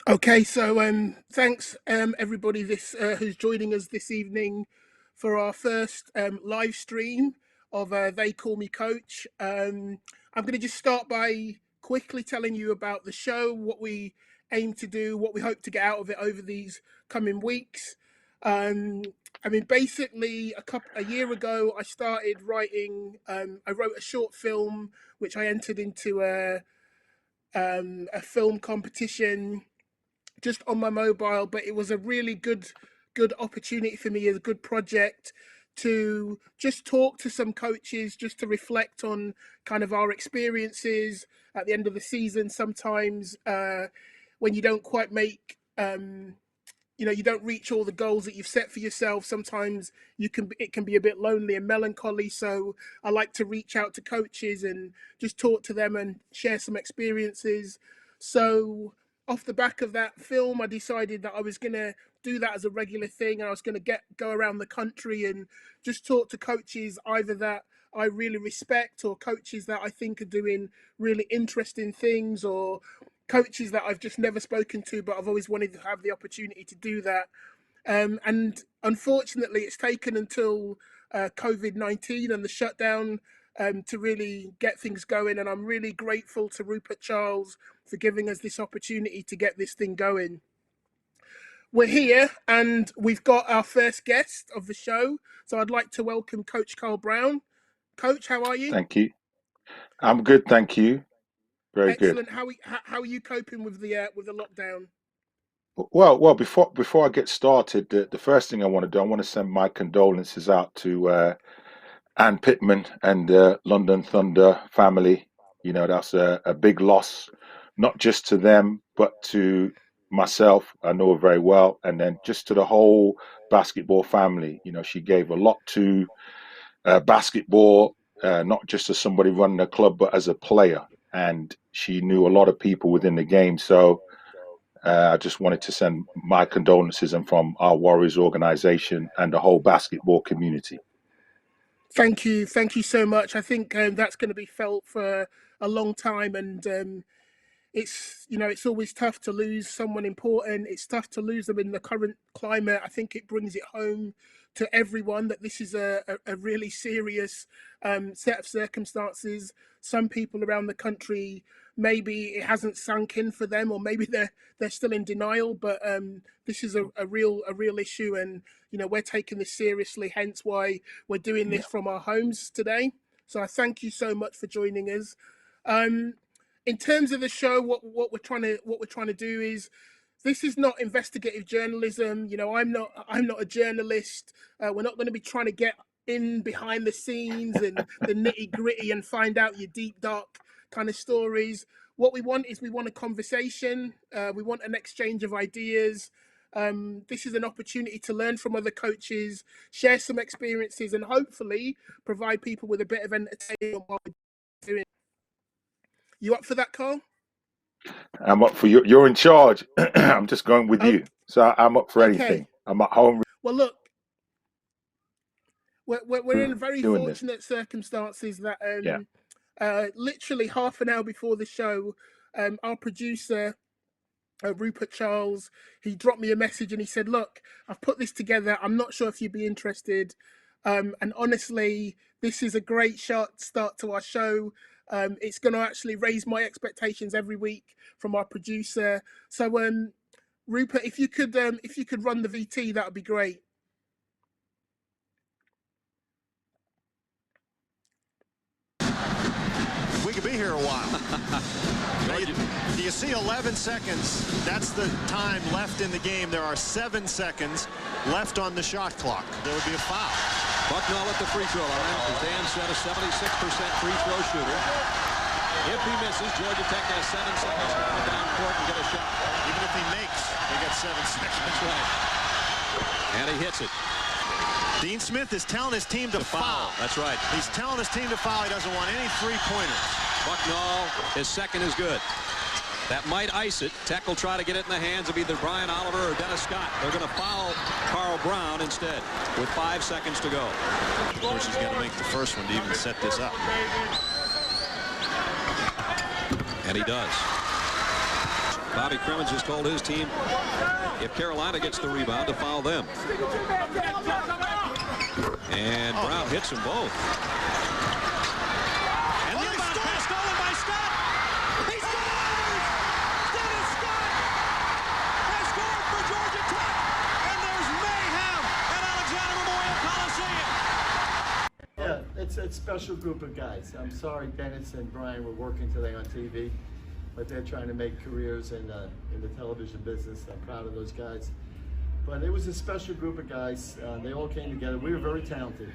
Okay, so thanks everybody this who's joining us this evening for our first live stream of They Call Me Coach. I'm going to just start by quickly telling you about the show, what we aim to do, what we hope to get out of it over these coming weeks. Um, I mean, basically, a year ago, I started writing. I wrote a short film which I entered into a film competition just on my mobile, but it was a really good opportunity for me, as a good project to just talk to some coaches, just to reflect on kind of our experiences at the end of the season. Sometimes when you don't quite make you don't reach all the goals that you've set for yourself, sometimes it can be a bit lonely and melancholy. So I like to reach out to coaches and just talk to them and share some experiences. So off the back of that film, I decided that I was going to do that as a regular thing, and I was going to go around the country and just talk to coaches either that I really respect, or coaches that I think are doing really interesting things, or coaches that I've just never spoken to, but I've always wanted to have the opportunity to do that. And unfortunately, it's taken until COVID-19 and the shutdown to really get things going. And I'm really grateful to Rupert Charles for giving us this opportunity to get this thing going. We're here and we've got our first guest of the show. So I'd like to welcome Coach Karl Brown. Coach, how are you? Thank you. I'm good, thank you. Very good. Excellent. How are you coping with the lockdown? Well, before I get started, the first thing I want to do, I want to send my condolences out to Ann Pittman and the London Thunder family. You know, that's a big loss, not just to them, but to myself. I know her very well, and then just to the whole basketball family. You know, she gave a lot to basketball, not just as somebody running a club, but as a player. And she knew a lot of people within the game. So I just wanted to send my condolences and from our Warriors organization and the whole basketball community. Thank you so much. I think that's going to be felt for a long time, and it's always tough to lose someone important. It's tough to lose them in the current climate. I think it brings it home to everyone that this is a really serious set of circumstances. Some people around the country, maybe it hasn't sunk in for them, or maybe they're still in denial. But this is a real issue, and we're taking this seriously. Hence why we're doing this from our homes today. So I thank you so much for joining us. In terms of the show, what we're trying to do is, this is not investigative journalism. I'm not a journalist. We're not going to be trying to get in behind the scenes and the nitty gritty and find out your deep dark kind of stories. What we want a conversation. We want an exchange of ideas. This is an opportunity to learn from other coaches, share some experiences, and hopefully provide people with a bit of entertainment while we're doing. You up for that, Karl? I'm up for you. You're in charge. I'm just going with you. So I'm up for anything. I'm at home. Well, look, we're in very fortunate circumstances that literally half an hour before the show, our producer, Rupert Charles, he dropped me a message and he said, look, I've put this together. I'm not sure if you'd be interested. And honestly, this is a great start to our show. It's going to actually raise my expectations every week from our producer. So, Rupert, if you could run the VT, that would be great. We could be here a while. Do you see 11 seconds? That's the time left in the game. There are 7 seconds left on the shot clock. There would be a foul. Bucknell at the free throw line. As Dan said, a 76% free throw shooter. If he misses, Georgia Tech has 7 seconds to come down court and get a shot. Even if he makes, they get 7 seconds. That's right. And he hits it. Dean Smith is telling his team to foul. That's right. He's telling his team to foul. He doesn't want any three-pointers. Bucknell, his second is good. That might ice it. Tech will try to get it in the hands of either Brian Oliver or Dennis Scott. They're going to foul Karl Brown instead with 5 seconds to go. Of course, he's got to make the first one to even set this up. And he does. Bobby Crimmins has told his team if Carolina gets the rebound to foul them. And Brown hits them both. And the inbound pass stolen by Scott. He scores! Dennis Scott has scored for Georgia Tech. And there's mayhem at Alexander Memorial Coliseum. Yeah, it's a special group of guys. I'm sorry Dennis and Brian were working today on TV, but they're trying to make careers in the television business. I'm proud of those guys. But it was a special group of guys. They all came together. We were very talented.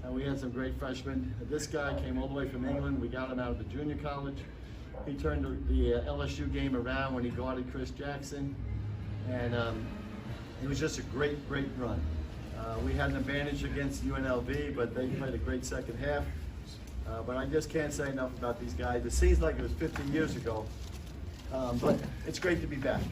And we had some great freshmen. This guy came all the way from England. We got him out of the junior college. He turned the LSU game around when he guarded Chris Jackson. And it was just a great run. We had an advantage against UNLV, but they played a great second half. But I just can't say enough about these guys. It seems like it was 50 years ago, but it's great to be back.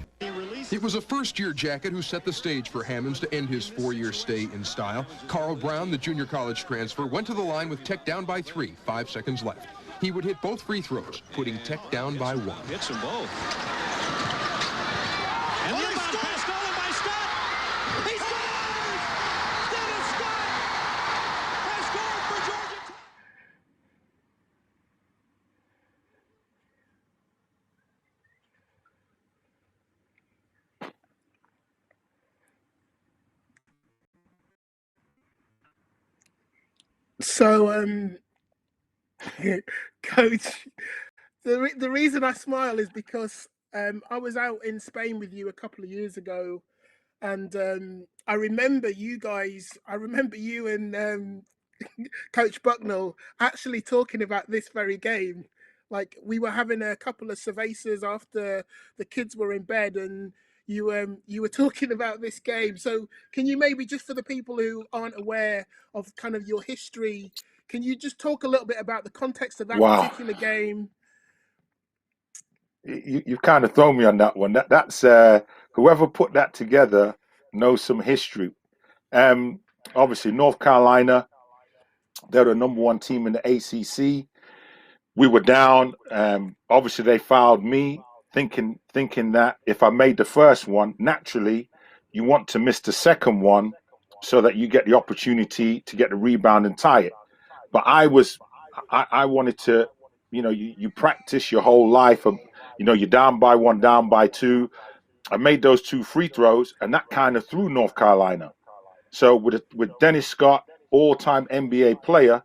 It was a first-year jacket who set the stage for Hammonds to end his 4-year stay in style. Karl Brown, the junior college transfer, went to the line with Tech down by 3, 5 seconds left. He would hit both free throws, putting Tech down by 1. Hits them both. And the inbound pass stolen by Scott. He scores! Dennis Scott has scored for Georgia Tech. So, Coach, the reason I smile is because I was out in Spain with you a couple of years ago, and I remember you and Coach Bucknell actually talking about this very game. Like, we were having a couple of cervezas after the kids were in bed, and you were talking about this game. So can you maybe, just for the people who aren't aware of kind of your history, can you just talk a little bit about the context of that particular game? You've kind of thrown me on that one. That's whoever put that together knows some history. Obviously, North Carolina, they're the #1 team in the ACC. We were down. Obviously, they fouled me, thinking that if I made the first one, naturally, you want to miss the second one so that you get the opportunity to get the rebound and tie it. But I wanted to, you practice your whole life. You're down by 1, down by 2. I made those 2 free throws, and that kind of threw North Carolina. So with Dennis Scott, all-time NBA player,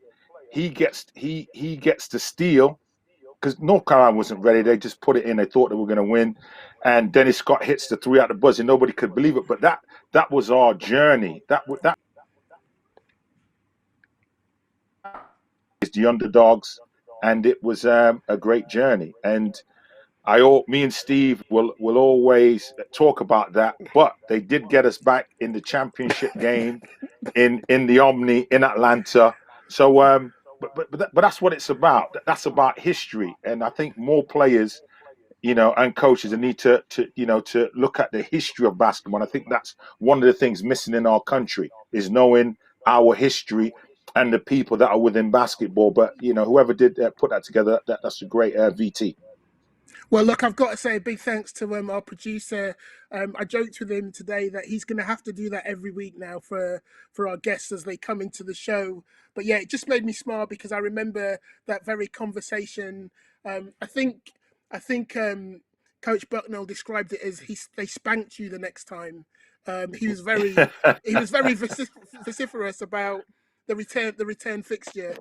he gets the steal because North Carolina wasn't ready. They just put it in. They thought they were going to win, and Dennis Scott hits the 3 out the buzzer. Nobody could believe it, but that was our journey. That is the underdogs, and it was a great journey. And me and Steve will always talk about that, but they did get us back in the championship game in the Omni in Atlanta. So, but that's what it's about. That's about history, and I think more players, and coaches need to look at the history of basketball. And I think that's one of the things missing in our country is knowing our history and the people that are within basketball. But whoever did put that together, that's a great VT. Well, look, I've got to say a big thanks to our producer. I joked with him today that he's going to have to do that every week now for our guests as they come into the show. But yeah, it just made me smile because I remember that very conversation. I think Coach Bucknell described it as they spanked you the next time. He was very vociferous about the return fixture.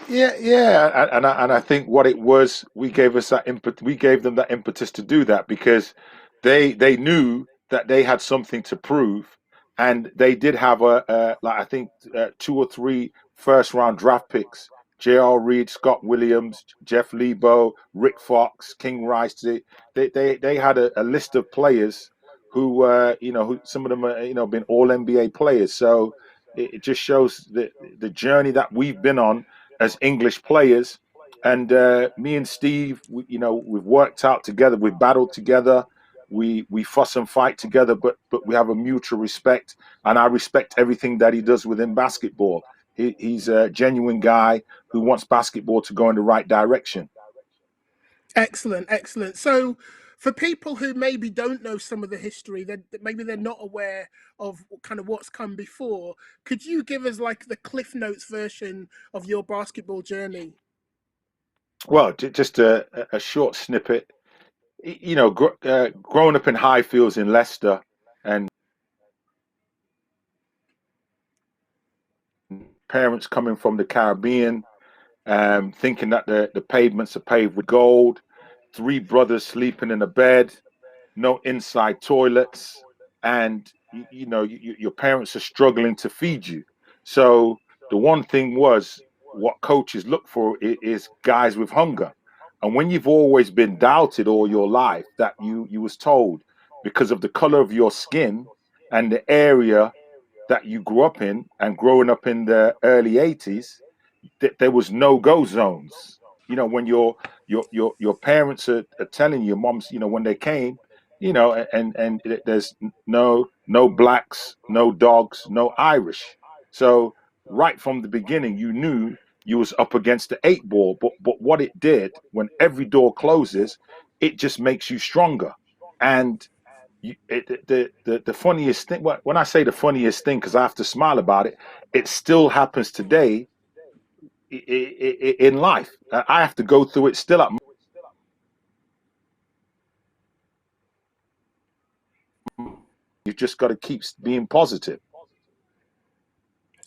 Yeah, and I think what it was, we gave them that impetus to do that because they knew that they had something to prove, and they did have I think 2 or 3 first-round draft picks: J.R. Reed, Scott Williams, Jeff Lebo, Rick Fox, King Rice. They had a list of players who who some of them are been all NBA players. So it just shows the journey that we've been on as English players. And me and Steve, we've worked out together, we've battled together, we fuss and fight together, but we have a mutual respect, and I respect everything that he does within basketball. He's a genuine guy who wants basketball to go in the right direction. Excellent. So For people who maybe don't know some of the history, that maybe they're not aware of kind of what's come before, could you give us like the Cliff Notes version of your basketball journey? Well, just a short snippet. You know, growing up in Highfields in Leicester, and parents coming from the Caribbean, thinking that the pavements are paved with gold, three brothers sleeping in a bed, no inside toilets, and you know your parents are struggling to feed you. So the one thing was what coaches look for is guys with hunger. And when you've always been doubted all your life, that you was told because of the color of your skin and the area that you grew up in, and growing up in the early 80s, there was no go zones. You know, when your parents are telling you, moms, you know, when they came, you know, and there's no blacks, no dogs, no Irish. So right from the beginning, you knew you was up against the eight ball. But what it did, when every door closes, it just makes you stronger. And the funniest thing, when I say the funniest thing, because I have to smile about it, it still happens today in life. I have to go through it still. You've just got to keep being positive.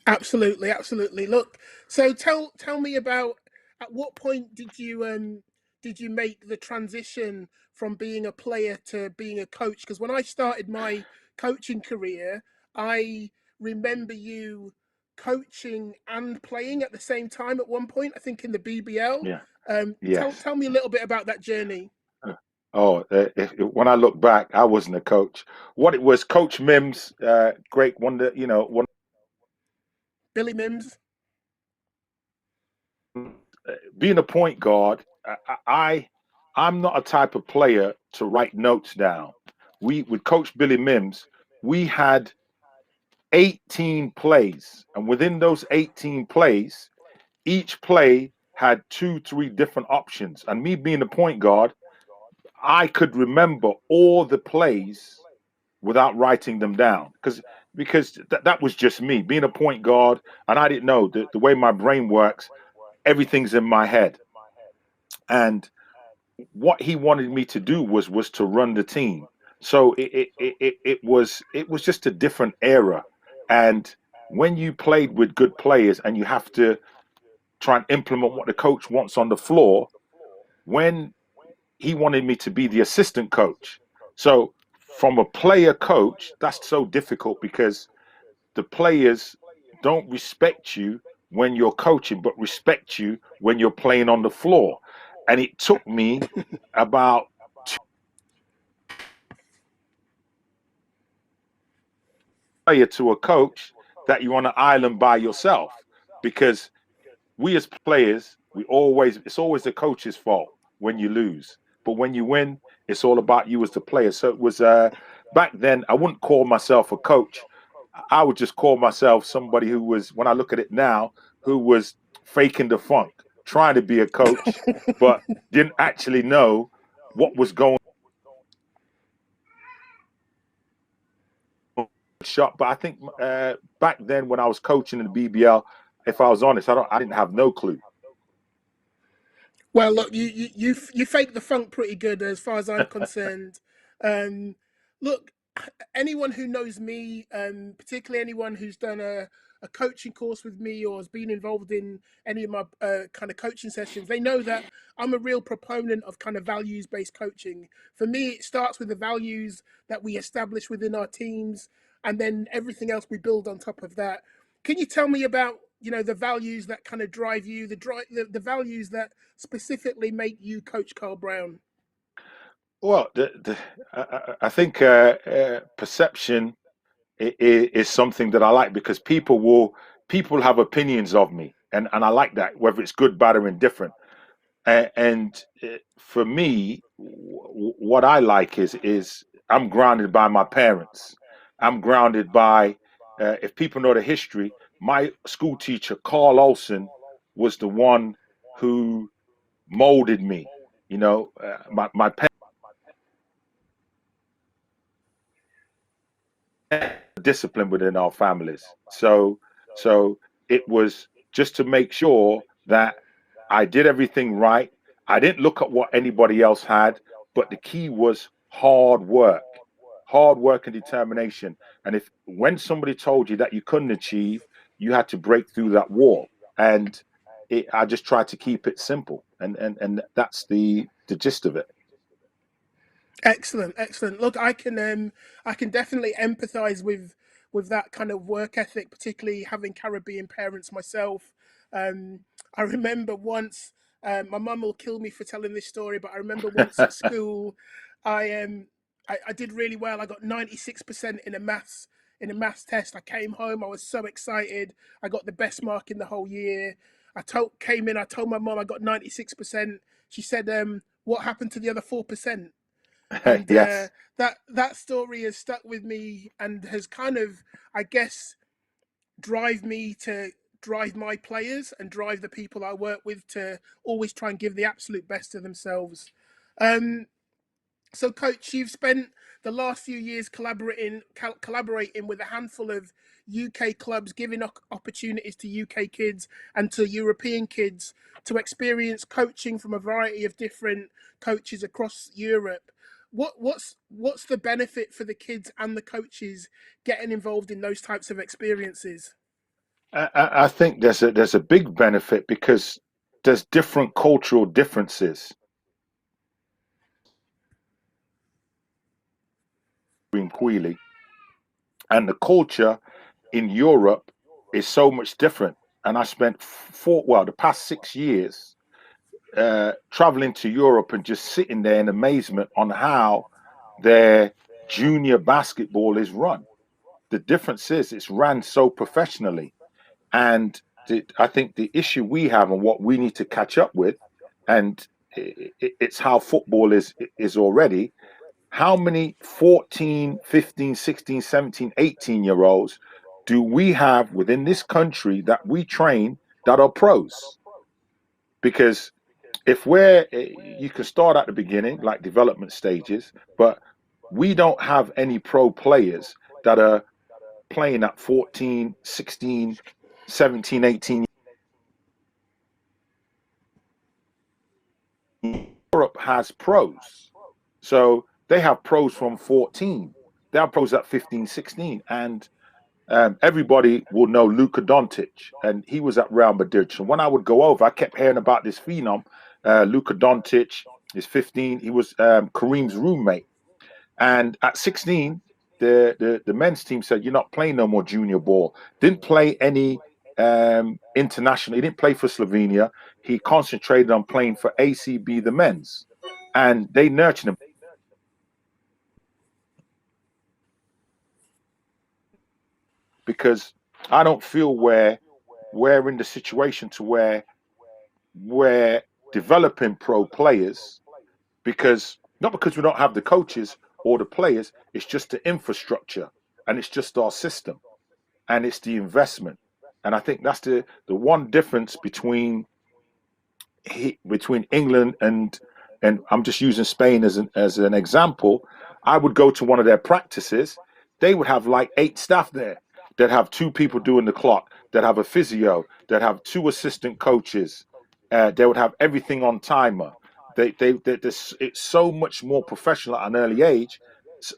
Absolutely, absolutely. Look, so tell me about, at what point did you make the transition from being a player to being a coach? Because when I started my coaching career, I remember you coaching and playing at the same time at one point, I think in the BBL. Yeah. Tell Yes. tell me a little bit about that journey. Oh, when I look back, I wasn't a coach. What it was, Coach Mims, great wonder, you know, one Billy Mims. being a point guard. I'm not a type of player to write notes down. We with Coach Billy Mims, we had 18 plays, and within those 18 plays, each play had two, three different options. And me being a point guard, I could remember all the plays without writing them down because that was just me being a point guard, and I didn't know the way my brain works. Everything's in my head, and what he wanted me to do was to run the team. So it was just a different era, and when you played with good players and you have to try and implement what the coach wants on the floor, when he wanted me to be the assistant coach. So from a player coach, that's so difficult because the players don't respect you when you're coaching, but respect you when you're playing on the floor. And it took me about player to a coach that you're on an island by yourself, because we as players, it's always the coach's fault when you lose, but when you win, it's all about you as the player. So it was back then. I wouldn't call myself a coach. I would just call myself somebody who was, when I look at it now, who was faking the funk, trying to be a coach, but didn't actually know what was going on. Shot. But I think back then when I was coaching in the BBL, if I was honest, I didn't have no clue. Well, look, you fake the funk pretty good as far as I'm concerned. Um, Look, anyone who knows me, particularly anyone who's done a coaching course with me or has been involved in any of my kind of coaching sessions, they know that I'm a real proponent of kind of values based coaching. For me, it starts with the values that we establish within our teams, and then everything else we build on top of that. Can you tell me about, the values that kind of drive you, the values that specifically make you Coach Karl Brown? Well, I think perception is something that I like, because people have opinions of me, and I like that, whether it's good, bad, or indifferent. And for me, what I like is I'm grounded by my parents. I'm grounded by, if people know the history, my school teacher Carl was the one who molded me. You know, my parents discipline within our families. So it was just to make sure that I did everything right. I didn't look at what anybody else had, but the key was hard work and determination. And if when somebody told you that you couldn't achieve, you had to break through that wall. And I just tried to keep it simple, and that's the gist of it. Excellent, excellent. Look, I can definitely empathise with that kind of work ethic, particularly having Caribbean parents myself. Um, I remember once, my mum will kill me for telling this story, but I remember once at school, I I did really well. I got 96% in a maths test. I came home, I was so excited. I got the best mark in the whole year. I told my mum I got 96%. She said, "What happened to the other 4%?" And Yes. that story has stuck with me and has kind of, I guess, drive me to drive my players and drive the people I work with to always try and give the absolute best of themselves. Um, so, Coach, you've spent the last few years collaborating with a handful of UK clubs, giving opportunities to UK kids and to European kids to experience coaching from a variety of different coaches across Europe. What's the benefit for the kids and the coaches getting involved in those types of experiences? I think there's a big benefit because there's different cultural differences between Queely, and the culture in Europe is so much different. And I spent the past 6 years traveling to Europe and just sitting there in amazement on how their junior basketball is run. The difference is it's ran so professionally. And I think the issue we have and what we need to catch up with, and it's how football is already. How many 14, 15, 16, 17, 18 year olds do we have within this country that we train that are pros? Because if you can start at the beginning, like development stages, but we don't have any pro players that are playing at 14, 16, 17, 18. Europe has pros. So they have pros from 14. They have pros at 15, 16. And everybody will know Luka Doncic, and he was at Real Madrid. So when I would go over, I kept hearing about this phenom, Luka Doncic. Is 15. He was Kareem's roommate, and at 16, the men's team said, "You're not playing no more junior ball." Didn't play any international. He didn't play for Slovenia. He concentrated on playing for ACB, the men's, and they nurtured him because I don't feel we're in the situation to where we're developing pro players because not because we don't have the coaches or the players, it's just the infrastructure and it's just our system and it's the investment. And I think that's the one difference between England and I'm just using Spain as an example. I would go to one of their practices. They would have like 8 staff there. They'd have 2 people doing the clock. They'd have a physio. They'd have 2 assistant coaches. They would have everything on timer. It's so much more professional at an early age.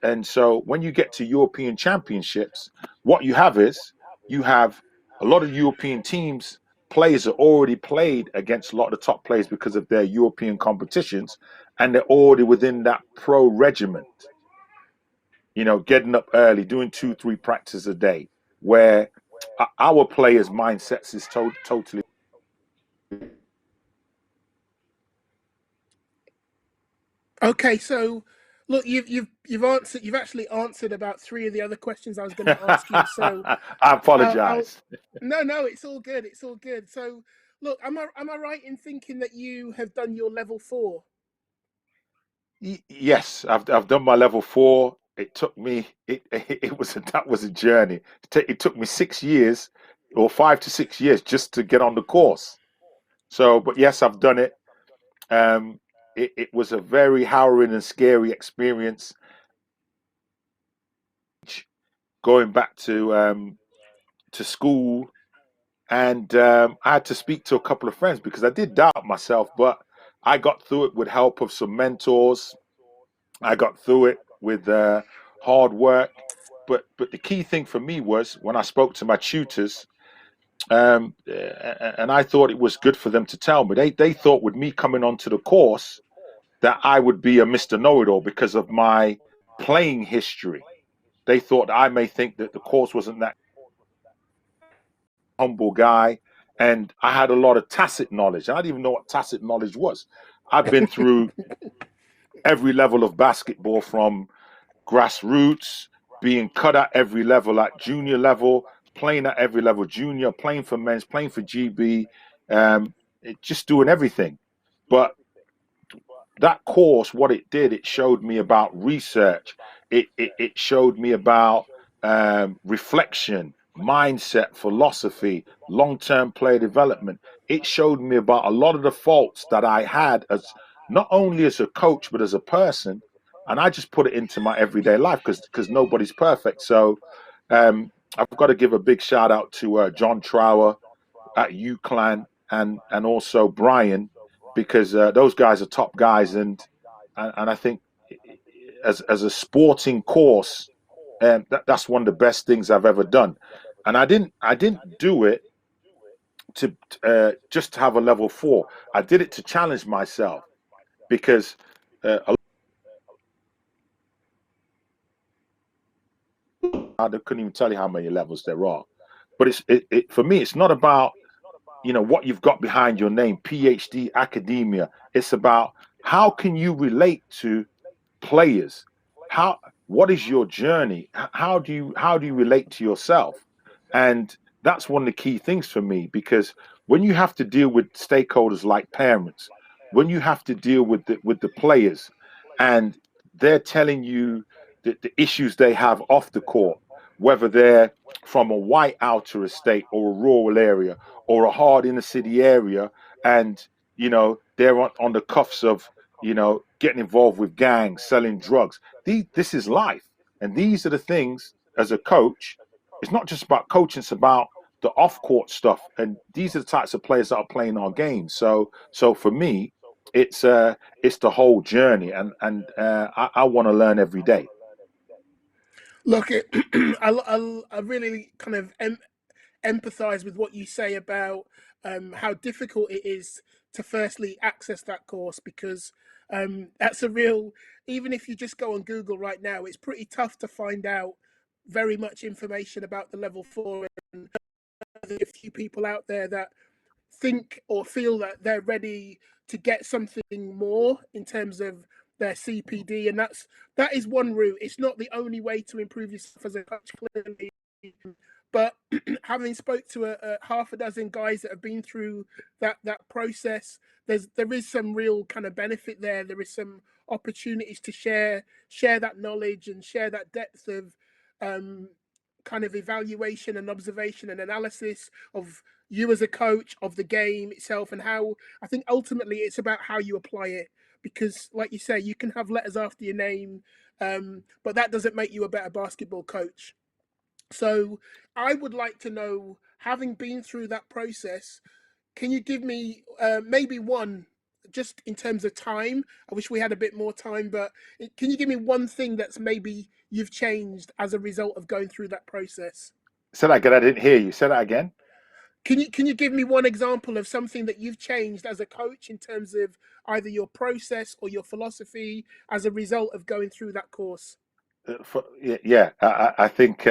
And so when you get to European championships, what you have is you have a lot of European teams players are already played against a lot of the top players because of their European competitions, and they're already within that pro regiment. Getting up early, doing 2, 3 practices a day, where our players' mindsets is totally. Okay, so look, you've actually answered about three of the other questions I was going to ask you. So I I'll apologize. no, it's all good. It's all good. So look, am I right in thinking that you have done your level 4? Yes, I've done my level 4. It took me that was a journey. It took me 6 years or 5 to 6 years just to get on the course. So, but yes, I've done it. It was a very harrowing and scary experience. going back to school, and I had to speak to a couple of friends because I did doubt myself, but I got through it with help of some mentors. I got through it with hard work. But the key thing for me was when I spoke to my tutors, and I thought it was good for them to tell me. They thought with me coming onto the course that I would be a Mr. Know-it-all because of my playing history. They thought I may think that the course wasn't that humble guy, and I had a lot of tacit knowledge. I didn't even know what tacit knowledge was. I've been through every level of basketball from grassroots, being cut at every level, at junior level, playing at every level, junior, playing for men's, playing for GB, just doing everything. But that course, what it did, it showed me about research. It showed me about reflection, mindset, philosophy, long-term player development. It showed me about a lot of the faults that I had as not only as a coach but as a person, and I just put it into my everyday life because nobody's perfect. So I've got to give a big shout out to John Trower at UClan and also Brian, because those guys are top guys, and I think as a sporting course, that's one of the best things I've ever done. And I didn't do it to just to have a level 4. I did it to challenge myself because I couldn't even tell you how many levels there are. But for me, it's not about what you've got behind your name, PhD, academia. It's about how can you relate to players. What is your journey? How do you relate to yourself? And that's one of the key things for me, because when you have to deal with stakeholders like parents, when you have to deal with the players, and they're telling you the issues they have off the court, whether they're from a white outer estate or a rural area or a hard inner city area, and they're on the cuffs of getting involved with gangs, selling drugs. This is life, and these are the things as a coach. It's not just about coaching; it's about the off-court stuff, and these are the types of players that are playing our game. So for me, it's the whole journey, and I want to learn every day. Look, I really kind of empathize with what you say about how difficult it is to firstly access that course, because that's a real, even if you just go on Google right now, it's pretty tough to find out very much information about the level 4. And there's a few people out there that think or feel that they're ready to get something more in terms of their CPD, and that is one route. It's not the only way to improve yourself as a coach, clearly, but having spoke to a half a dozen guys that have been through that process, there is some real kind of benefit there. There is some opportunities to share that knowledge and share that depth of kind of evaluation and observation and analysis of you as a coach, of the game itself, and how I think ultimately it's about how you apply it. Because, like you say, you can have letters after your name, but that doesn't make you a better basketball coach. So I would like to know, having been through that process, can you give me maybe one, just in terms of time? I wish we had a bit more time, but can you give me one thing that's maybe you've changed as a result of going through that process? Say that again. I didn't hear you. Say that again. Can you give me one example of something that you've changed as a coach in terms of either your process or your philosophy as a result of going through that course? Yeah, I think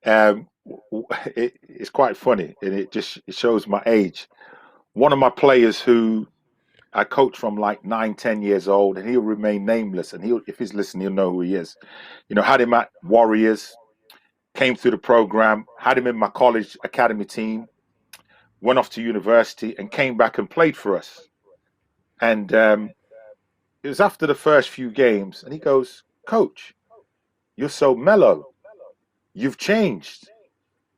it's quite funny, and it shows my age. One of my players who I coached from like 9, 10 years old, and he'll remain nameless, and if he's listening, he'll know who he is. Had him at Warriors, came through the program, had him in my college academy team, went off to university, and came back and played for us. And it was after the first few games, and he goes, "Coach, you're so mellow. You've changed.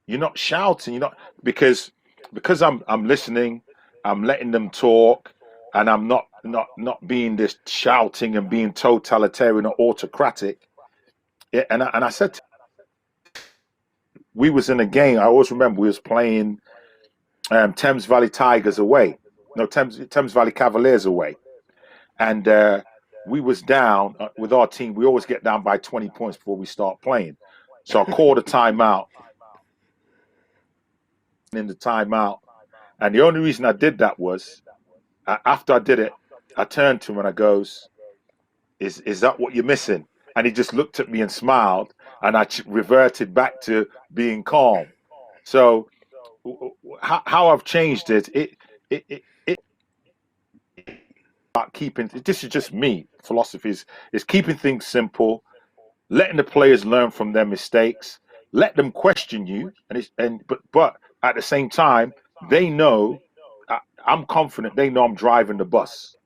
You're not shouting. You're not because I'm listening. I'm letting them talk, and I'm not being this shouting and being totalitarian or autocratic." Yeah, and I said to we was in a game. I always remember we was playing Thames Valley Tigers away. No, Thames Valley Cavaliers away. And we was down with our team. We always get down by 20 points before we start playing. So I called a timeout. In the timeout. And the only reason I did that was after I did it, I turned to him and I goes, is that what you're missing? And he just looked at me and smiled, and I reverted back to being calm. So how I've changed it about keeping, this is just me, philosophy is keeping things simple, letting the players learn from their mistakes, let them question you, but at the same time, they know I'm confident they know I'm driving the bus.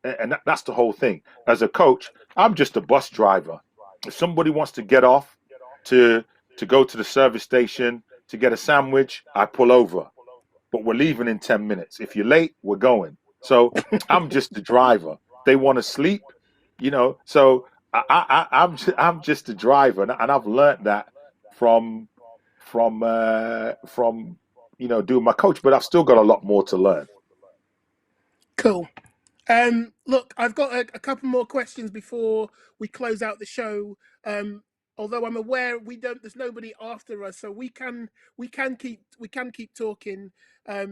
And that's the whole thing. As a coach, I'm just a bus driver. If somebody wants to get off to go to the service station to get a sandwich, I pull over. But we're leaving in 10 minutes. If you're late, we're going. So I'm just the driver. They want to sleep, So I'm just the driver, and I've learned that from doing my coach. But I've still got a lot more to learn. Cool. Look, I've got a couple more questions before we close out the show. Although I'm aware there's nobody after us, so we can keep talking. I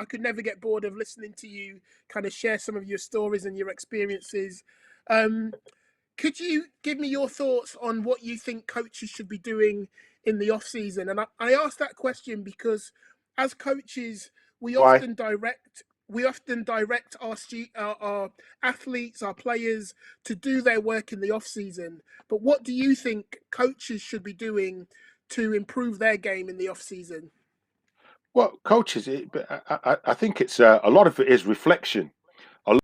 could never get bored of listening to you kind of share some of your stories and your experiences. Could you give me your thoughts on what you think coaches should be doing in the off season? And I ask that question because as coaches, we Why? often direct our athletes, our players, to do their work in the off season. But what do you think coaches should be doing to improve their game in the off season? Well, coaches, I think it's a lot of it is reflection. A lot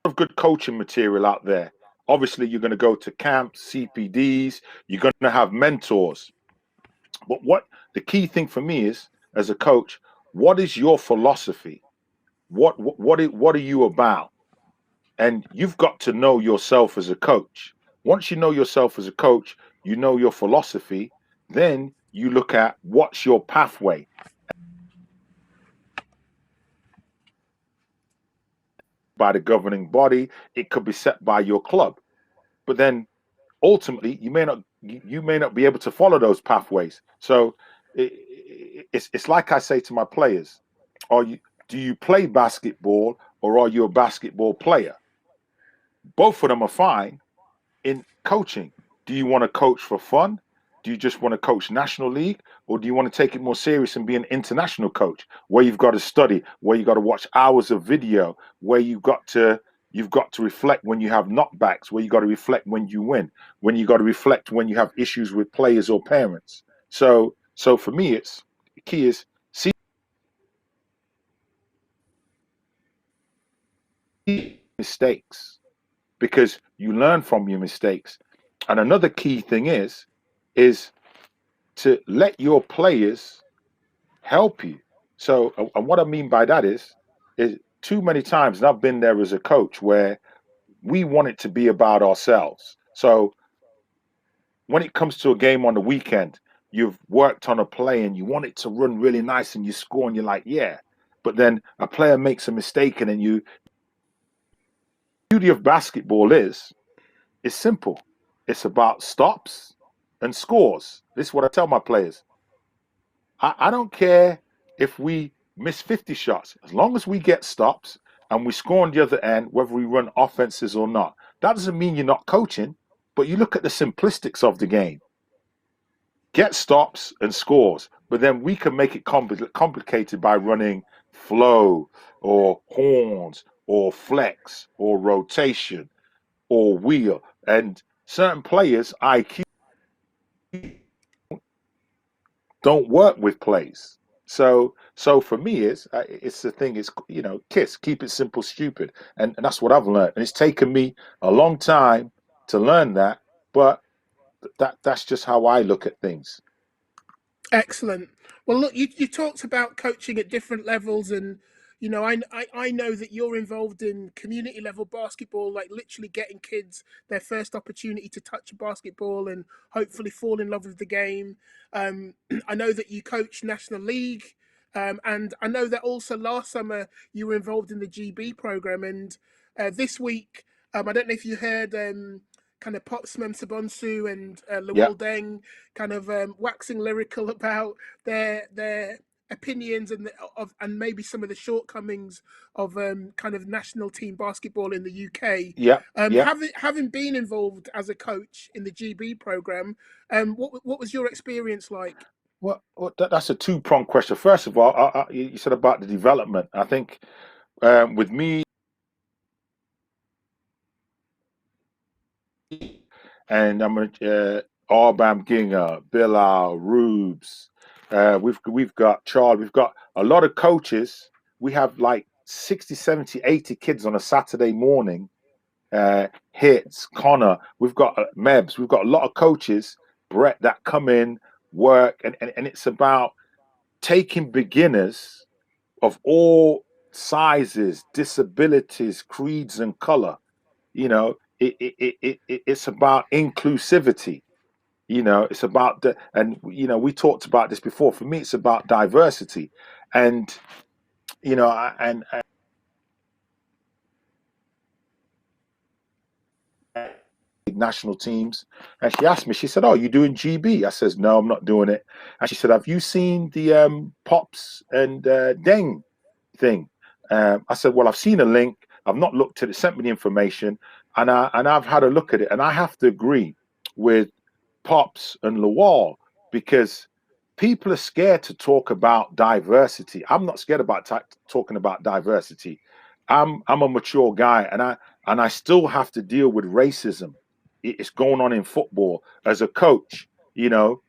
of good coaching material out there. Obviously, you're going to go to camps, CPDs. You're going to have mentors. But what the key thing for me is, as a coach, what is your philosophy? What are you about? And you've got to know yourself as a coach. Once you know yourself as a coach, you know your philosophy. Then you look at what's your pathway. By the governing body, it could be set by your club. But then ultimately, you may not be able to follow those pathways. So it's like I say to my players: do you play basketball, or are you a basketball player? Both of them are fine in coaching. Do you want to coach for fun? Do you just want to coach National League, or do you want to take it more serious and be an international coach where you've got to study, where you've got to watch hours of video, where you've got to reflect when you have knockbacks, where you got to reflect when you win, when you got to reflect when you have issues with players or parents. So for me, it's the key is see mistakes, because you learn from your mistakes. And another key thing is to let your players help you. So, and what I mean by that is too many times, and I've been there as a coach, where we want it to be about ourselves. So when it comes to a game on the weekend, you've worked on a play and you want it to run really nice and you score and you're like, yeah. But then a player makes a mistake, and then the beauty of basketball is simple. It's about stops and scores. This is what I tell my players. I don't care if we miss 50 shots, as long as we get stops and we score on the other end, whether we run offenses or not. That doesn't mean you're not coaching, but you look at the simplistics of the game. Get stops and scores, but then we can make it complicated by running flow or horns or flex or rotation or wheel. And certain players' IQ don't work with plays. So for me, it's the thing is, keep it simple, stupid, and that's what I've learned. And it's taken me a long time to learn that, but that's just how I look at things. Excellent. Well, look, you talked about coaching at different levels and You know, I know that you're involved in community level basketball, like literally getting kids their first opportunity to touch a basketball and hopefully fall in love with the game. I know that you coach National League, and I know that also last summer you were involved in the GB program. And this week, I don't know if you heard kind of Pops Mensabonsu and Yeah, Luol Deng kind of waxing lyrical about their opinions and maybe some of the shortcomings of kind of national team basketball in the UK. yeah, yeah. Having been involved as a coach in the GB program, what was your experience like? Well, that's a two-pronged question. First of all, you said about the development. I think with me and I'm Arbam Ginger, Bilal, Rubes. We've got Charles. We've got a lot of coaches. We have like 60, 70, 80 kids on a Saturday morning. Hits, Connor. We've got Mebs. We've got a lot of coaches, Brett, that come in, work, and it's about taking beginners of all sizes, disabilities, creeds, and color. You know, it's about inclusivity. You know, it's about and you know, we talked about this before. For me, it's about diversity, and you know, and national teams. And she asked me, she said, "Oh, you doing GB?" I says, "No, I'm not doing it." And she said, "Have you seen the Pops and Deng thing?" I said, "Well, I've seen a link. I've not looked at it. Sent me the information, and I've had a look at it, and I have to agree with Pops and Lawal because people are scared to talk about diversity. I'm not scared about talking about diversity. I'm a mature guy, and I still have to deal with racism. It's going on in football as a coach. You know,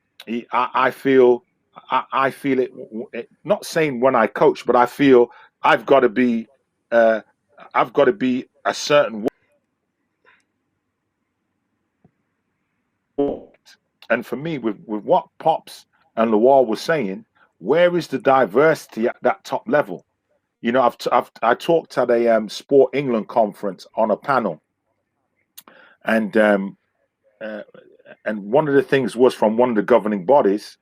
I feel I feel it. Not saying when I coach, but I feel I've got to be uh, I've got to be a certain way. And for me, with what Pops and Lawal was saying, where is the diversity at that top level? You know, I talked at a Sport England conference on a panel, and uh, and one of the things was from one of the governing bodies.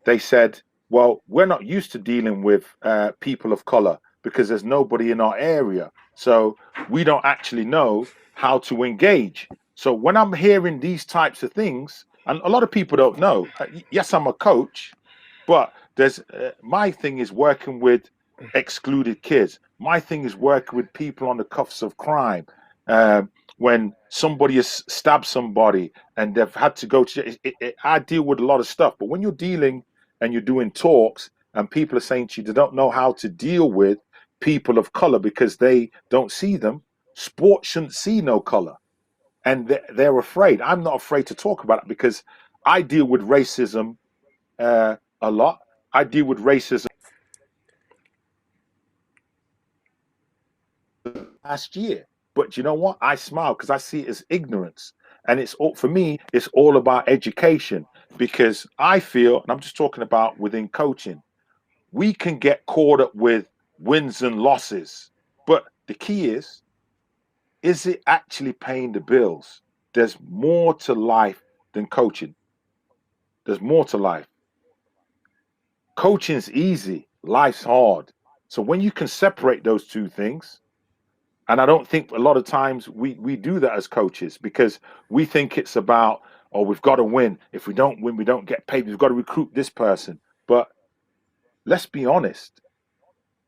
They said, "Well, we're not used to dealing with people of color because there's nobody in our area, so we don't actually know how to engage." So when I'm hearing these types of things, and a lot of people don't know, yes, I'm a coach, but there's my thing is working with excluded kids. My thing is working with people on the cuffs of crime. Um, when somebody has stabbed somebody and they've had to go to, I deal with a lot of stuff. But when you're dealing and you're doing talks and people are saying to you they don't know how to deal with people of color because they don't see them, sport shouldn't see no color, and they're afraid. I'm not afraid to talk about it because I deal with racism a lot. I deal with racism last year. But you know what? I smile because I see it as ignorance. And it's all for me, it's all about education because I feel, and I'm just talking about within coaching, we can get caught up with wins and losses. But the key is it actually paying the bills? There's more to life than coaching. There's more to life. Coaching's easy, life's hard. So when you can separate those two things, and I don't think a lot of times we do that as coaches because we think it's about, oh, we've got to win. If we don't win, we don't get paid. We've got to recruit this person. But let's be honest.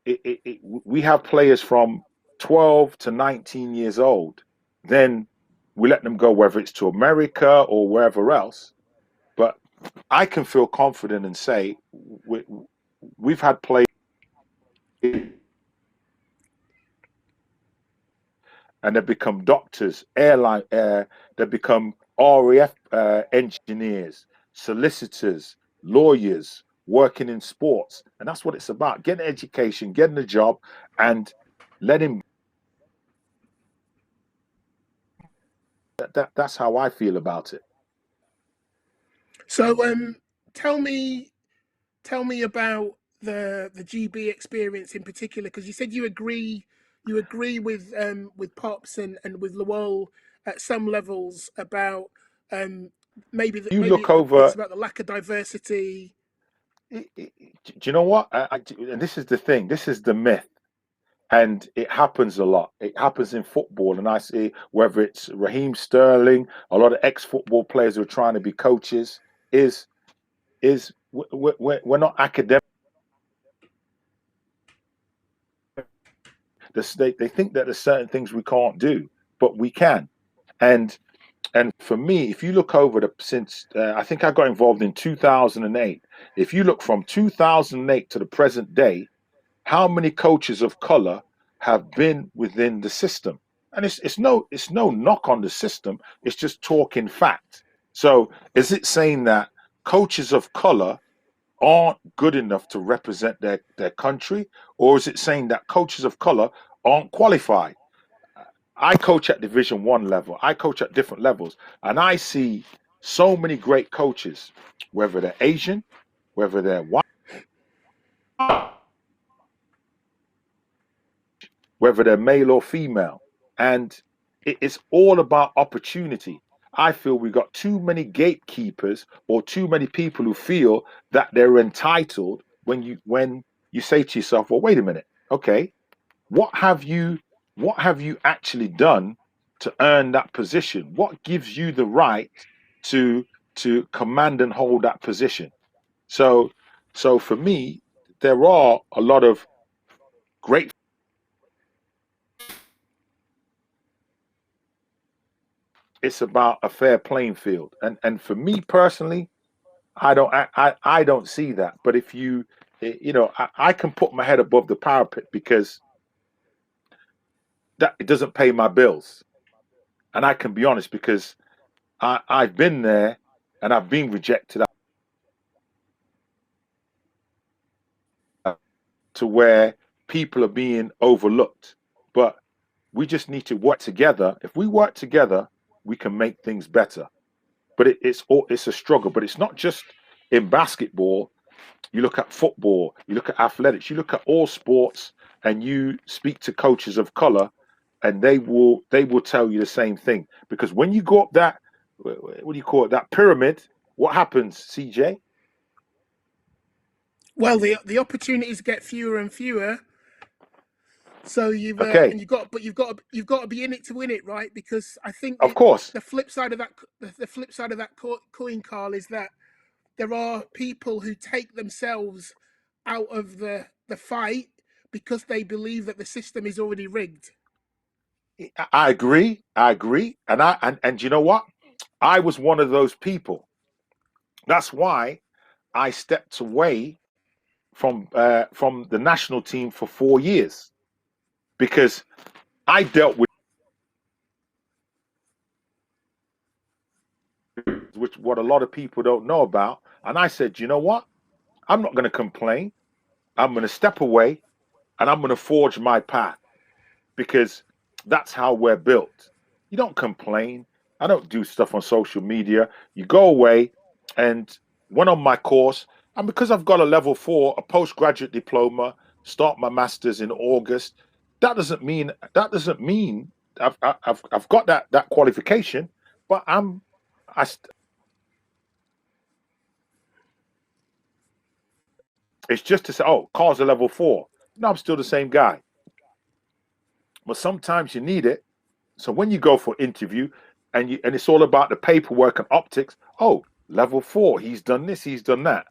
We have players from 12 to 19 years old. Then we let them go, whether it's to America or wherever else. But I can feel confident and say we've had players and they've become doctors, they've become RAF engineers, solicitors, lawyers, working in sports. And that's what it's about, getting education, getting a job, and letting that's how I feel about it. So tell me about the GB experience in particular, because you said you agree with Pops and with Lowell at some levels about You maybe look the points over. about the lack of diversity. Do you know what? And this is the thing. This is the myth, and it happens a lot. It happens in football, and I see whether it's Raheem Sterling, a lot of ex-football players who are trying to be coaches. We're not academic. They think that there's certain things we can't do, but we can. And for me, if you look over since I think I got involved in 2008. If you look from 2008 to the present day, how many coaches of color have been within the system? And it's no knock on the system. It's just talking fact. So is it saying that coaches of color aren't good enough to represent their country, or is it saying that coaches of color aren't qualified? I coach at Division 1 level. I coach at different levels, and I see so many great coaches, whether they're Asian, whether they're white, whether they're male or female, and it's all about opportunity. I feel we got too many gatekeepers or too many people who feel that they're entitled. When you say to yourself, "Well, wait a minute, okay, what have you actually done to earn that position? What gives you the right to command and hold that position?" So for me, there are a lot of great. It's about a fair playing field, and for me personally, I don't see that. But if I can put my head above the parapet because that it doesn't pay my bills, and I can be honest because I've been there and I've been rejected to where people are being overlooked. But we just need to work together. If we work together, we can make things better. But it's a struggle. But it's not just in basketball. You look at football, you look at athletics, you look at all sports, and you speak to coaches of color, and they will tell you the same thing. Because when you go up that, what do you call it, that pyramid, what happens, CJ? Well, the opportunities get fewer and fewer. So Okay, you've got to be in it to win it, right? Because I think of course. the flip side of that coin, Carl, is that there are people who take themselves out of the fight because they believe that the system is already rigged. I agree. I agree. And you know what? I was one of those people. That's why I stepped away from the national team for 4 years because I dealt with which what a lot of people don't know about. And I said, you know what? I'm not going to complain. I'm going to step away and I'm going to forge my path because that's how we're built. You don't complain. I don't do stuff on social media. You go away and went on my course. And because I've got a level 4, a postgraduate diploma, start my master's in August, that doesn't mean I've got that qualification, but I it's just to say, oh, Carl's a level 4. No, I'm still the same guy. But sometimes you need it. So when you go for interview and it's all about the paperwork and optics, oh, level 4, he's done this, he's done that.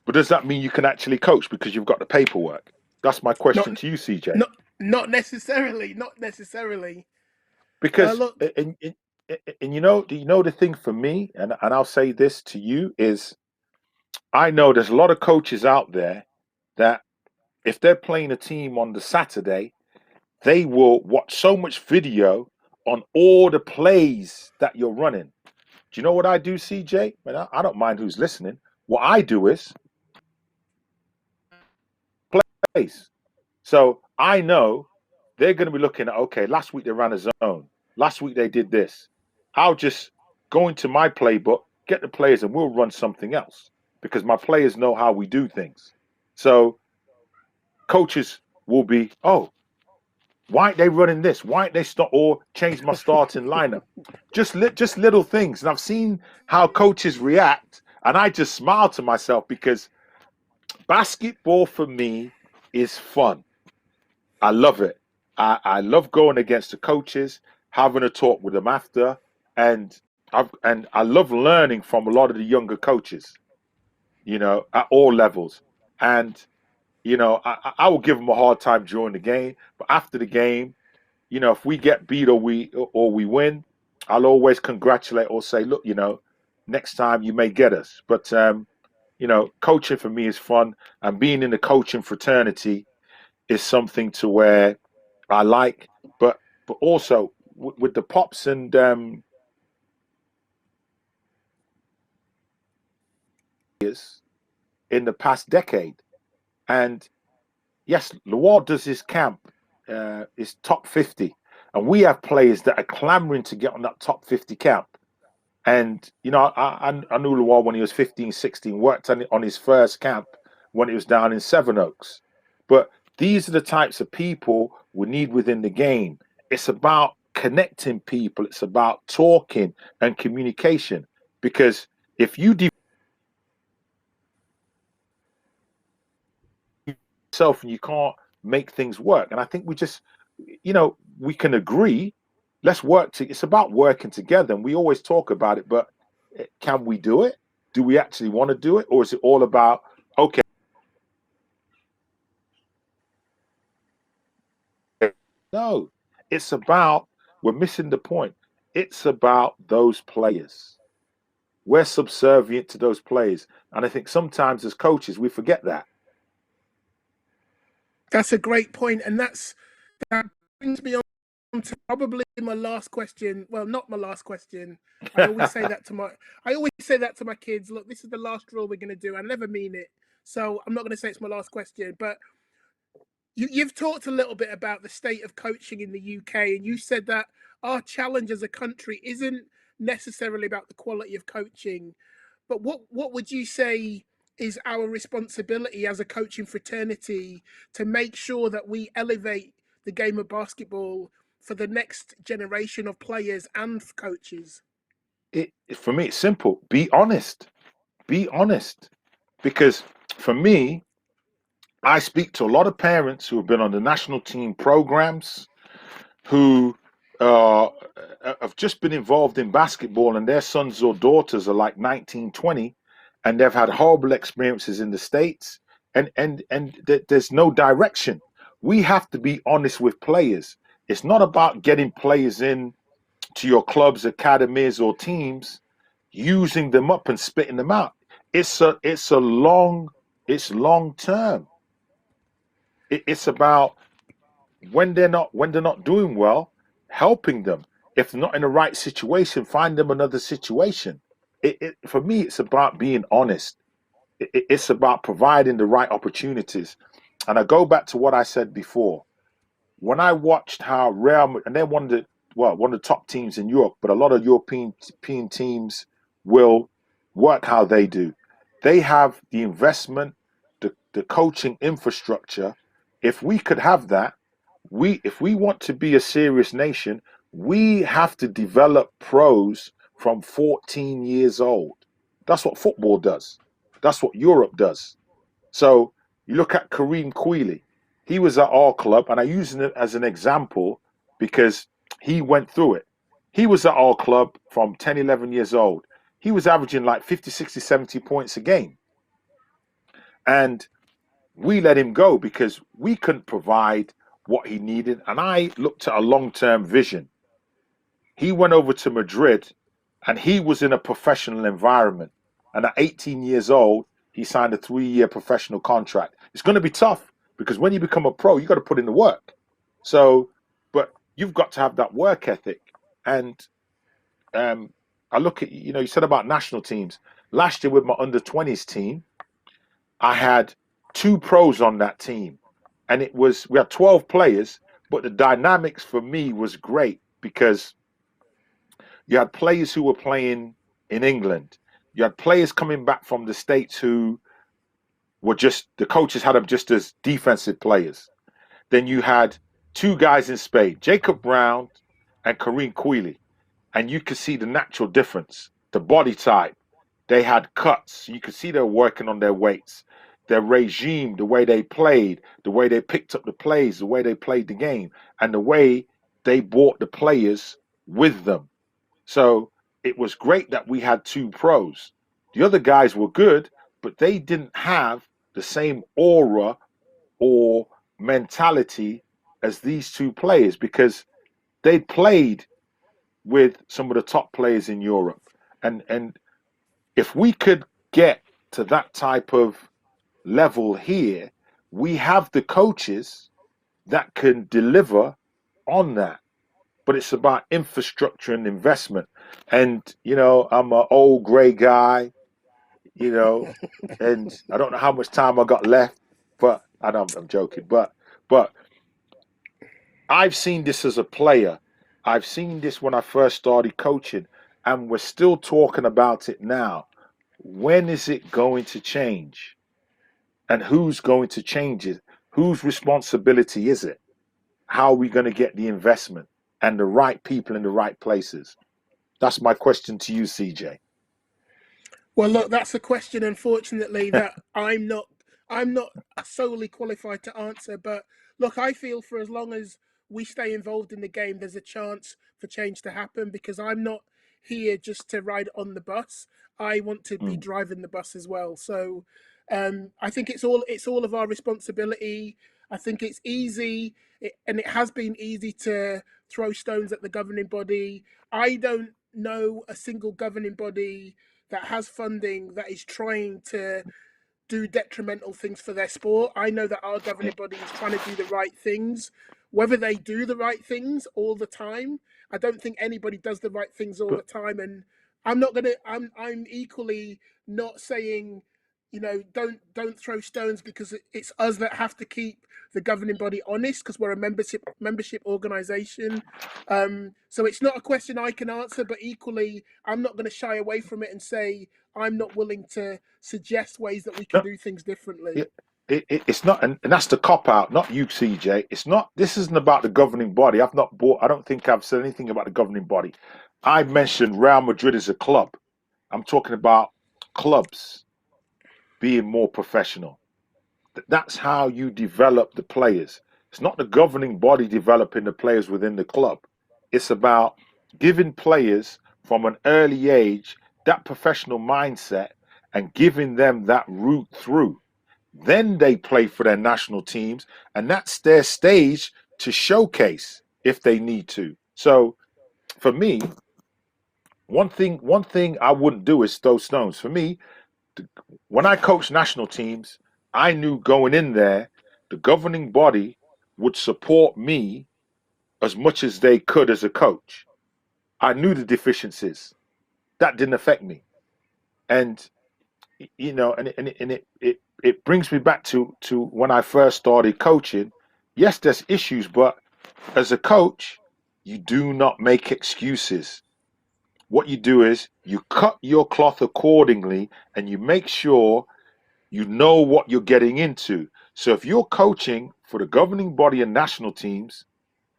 But does that mean you can actually coach because you've got the paperwork? That's my Not question to you, CJ. not necessarily. Not necessarily. Because Look, and you know the thing for me, and I'll say this to you is I know there's a lot of coaches out there that if they're playing a team on the Saturday, they will watch so much video on all the plays that you're running. Do you know what I do, CJ? I don't mind who's listening. What I do is plays. So I know they're going to be looking at, okay, last week they ran a zone. Last week they did this. I'll just go into my playbook, get the players, and we'll run something else because my players know how we do things. So coaches will be, oh, why aren't they running this? Why aren't they start or change my starting lineup? Just little things. And I've seen how coaches react, and I just smile to myself because basketball for me is fun. I love it. I love going against the coaches, having a talk with them after, and I love learning from a lot of the younger coaches, at all levels. And I will give them a hard time during the game, but after the game, if we get beat or we win, I'll always congratulate or say, look, next time you may get us. But coaching for me is fun, and being in the coaching fraternity is something to where I like. But also with the pops and in the past decade, and yes, Loire does his camp, his top 50, and we have players that are clamoring to get on that top 50 camp. And, I knew Loire when he was 15, 16, worked on his first camp when it was down in Sevenoaks. But these are the types of people we need within the game. It's about connecting people. It's about talking and communication. Because if you yourself and you can't make things work, and I think we can agree. Let's work. It's about working together, and we always talk about it. But can we do it? Do we actually want to do it, or is it all about okay? No, it's about we're missing the point. It's about those players. We're subservient to those players, and I think sometimes as coaches we forget that. That's a great point, and that brings me on to probably my last question. Well, not my last question. I always say that to my kids. Look, this is the last drill we're going to do. I never mean it, so I'm not going to say it's my last question. But you've talked a little bit about the state of coaching in the UK, and you said that our challenge as a country isn't necessarily about the quality of coaching, but what would you say is our responsibility as a coaching fraternity to make sure that we elevate the game of basketball for the next generation of players and coaches? For me, it's simple. Be honest. Be honest. Because for me, I speak to a lot of parents who have been on the national team programs, who uh, have just been involved in basketball, and their sons or daughters are like 19, 20, and they've had horrible experiences in the States, and there's no direction. We have to be honest with players. It's not about getting players in to your clubs, academies, or teams, using them up and spitting them out. It's long term. It's about when they're not doing well, helping them. If they're not in the right situation, find them another situation. For me, it's about being honest. It's about providing the right opportunities. And I go back to what I said before. When I watched how and they're one of the top teams in Europe, but a lot of European teams will work how they do. They have the investment, the coaching infrastructure. If we could have that, if we want to be a serious nation, we have to develop pros from 14 years old. That's what football does. That's what Europe does. So you look at Kareem Queeley. He was at our club, and I use it as an example because he went through it. He was at our club from 10, 11 years old. He was averaging like 50, 60, 70 points a game. And we let him go because we couldn't provide what he needed. And I looked at a long-term vision. He went over to Madrid and he was in a professional environment. And at 18 years old, he signed a 3-year professional contract. It's going to be tough because when you become a pro, you got to put in the work. So, but you've got to have that work ethic. And I look at, you said about national teams. Last year with my under-20s team, I had 2 pros on that team. And we had 12 players, but the dynamics for me was great because you had players who were playing in England. You had players coming back from the States who the coaches had them just as defensive players. Then you had two guys in Spain, Jacob Brown and Kareem Queeley, and you could see the natural difference, the body type. They had cuts. You could see they were working on their weights, their regime, the way they played, the way they picked up the plays, the way they played the game, and the way they brought the players with them. So it was great that we had two pros. The other guys were good, but they didn't have the same aura or mentality as these two players because they'd played with some of the top players in Europe. And if we could get to that type of level here, we have the coaches that can deliver on that. But it's about infrastructure and investment. And, I'm an old gray guy, and I don't know how much time I got left, but I know I'm joking. But I've seen this as a player. I've seen this when I first started coaching, and we're still talking about it now. When is it going to change? And who's going to change it? Whose responsibility is it? How are we going to get the investment and the right people in the right places? That's my question to you, CJ. Well, look, that's a question, unfortunately, that I'm not solely qualified to answer. But look, I feel for as long as we stay involved in the game, there's a chance for change to happen because I'm not here just to ride on the bus. I want to be driving the bus as well. So I think it's all of our responsibility. I think it's easy, and it has been easy to throw stones at the governing body. I don't know a single governing body that has funding that is trying to do detrimental things for their sport. I know that our governing body is trying to do the right things. Whether they do the right things all the time, I don't think anybody does the right things all the time. And I'm equally not saying, don't throw stones because it's us that have to keep the governing body honest because we're a membership organization. So it's not a question I can answer, but equally, I'm not going to shy away from it and say I'm not willing to suggest ways that we can do things differently. It's not, and that's the cop out, not you, CJ. It's not. This isn't about the governing body. I don't think I've said anything about the governing body. I mentioned Real Madrid as a club. I'm talking about clubs being more professional. That's how you develop the players. It's not the governing body developing the players within the club. It's about giving players from an early age that professional mindset and giving them that route through. Then they play for their national teams, and that's their stage to showcase if they need to. So for me, one thing I wouldn't do is throw stones. For me, when I coached national teams, I knew going in there, the governing body would support me as much as they could as a coach. I knew the deficiencies. That didn't affect me. And it brings me back to when I first started coaching. Yes, there's issues, but as a coach, you do not make excuses. What you do is you cut your cloth accordingly and you make sure you know what you're getting into. So if you're coaching for the governing body and national teams,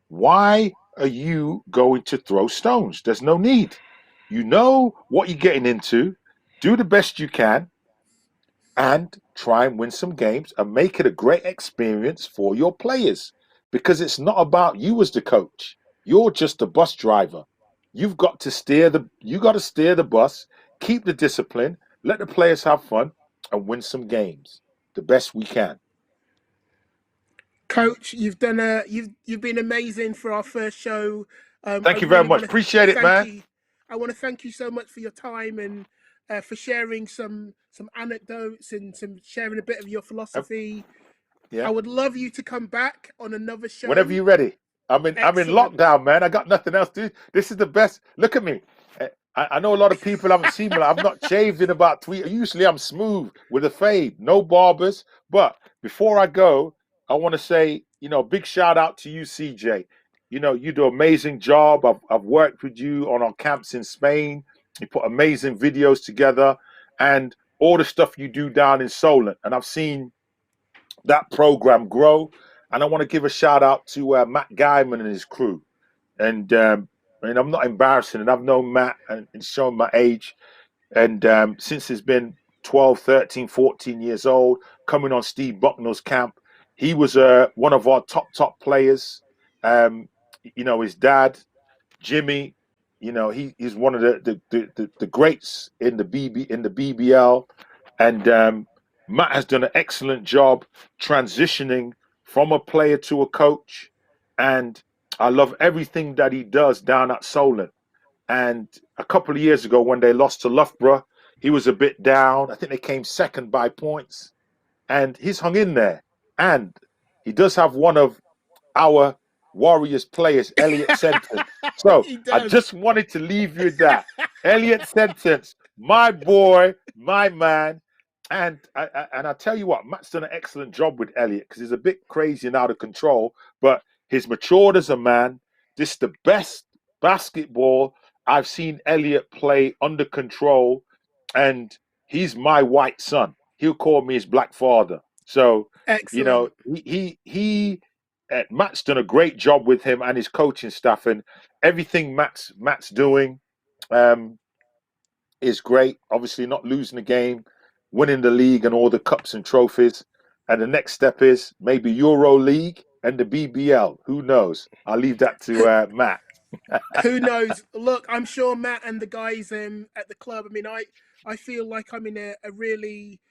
why are you going to throw stones? There's no need. You know what you're getting into. Do the best you can and try and win some games and make it a great experience for your players because it's not about you as the coach. You're just a bus driver. You got to steer the bus, keep the discipline, let the players have fun and win some games the best we can. Coach, you've been amazing for our first show. I Thank you very really much. want to Appreciate it, thank man. you. I want to thank you so much for your time and for sharing some anecdotes and some sharing a bit of your philosophy. I Yeah. would love you to come back on another Whenever show. you're ready. I'm in Excellent. lockdown, man. I got nothing else to do. This is the best. Look at me. I know a lot of people haven't seen me. I've not shaved in about 3. Usually I'm smooth with a fade, no barbers. But before I go, I want to say, big shout out to you, CJ. You do an amazing job. I've worked with you on our camps in Spain. You put amazing videos together. And all the stuff you do down in Solent, and I've seen that program grow. And I want to give a shout out to Matt Guyman and his crew. And I'm not embarrassing, and I've known Matt and shown my age. And since he's been 12, 13, 14 years old, coming on Steve Bucknell's camp, he was one of our top players. His dad, Jimmy, he's one of the greats in the BBL, and Matt has done an excellent job transitioning from a player to a coach, and I love everything that he does down at Solent. And a couple of years ago, when they lost to Loughborough, he was a bit down. I think they came second by points, and he's hung in there. And he does have one of our Warriors players, Elliot Sentence. So He I does. just wanted to leave you with that. Elliot Sentence, my boy, my man. And I tell you what, Matt's done an excellent job with Elliot because he's a bit crazy and out of control, but he's matured as a man. This is the best basketball I've seen Elliot play under control, and he's my white son. He'll call me his black father. So, Excellent. Matt's done a great job with him and his coaching staff, and everything Matt's doing is great. Obviously, not losing the game, winning the league and all the cups and trophies. And the next step is maybe Euro League and the BBL. Who knows? I'll leave that to Matt. Who knows? Look, I'm sure Matt and the guys at the club. I mean, I feel like I'm in a really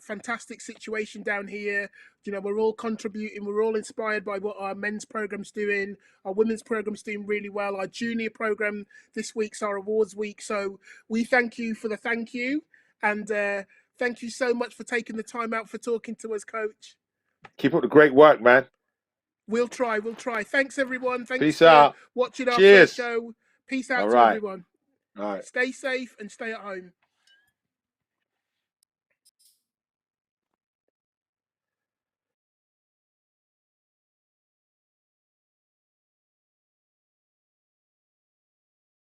fantastic situation down here. We're all contributing. We're all inspired by what our men's program's doing. Our women's program's doing really well. Our junior program this week's our awards week. So we thank you for the thank you, and thank you so much for taking the time out for talking to us, Coach. Keep up the great work, man. We'll try. Thanks, everyone. Thanks Peace for out. watching our Cheers. first show. Peace out All to right. everyone. All right. Stay safe and stay at home.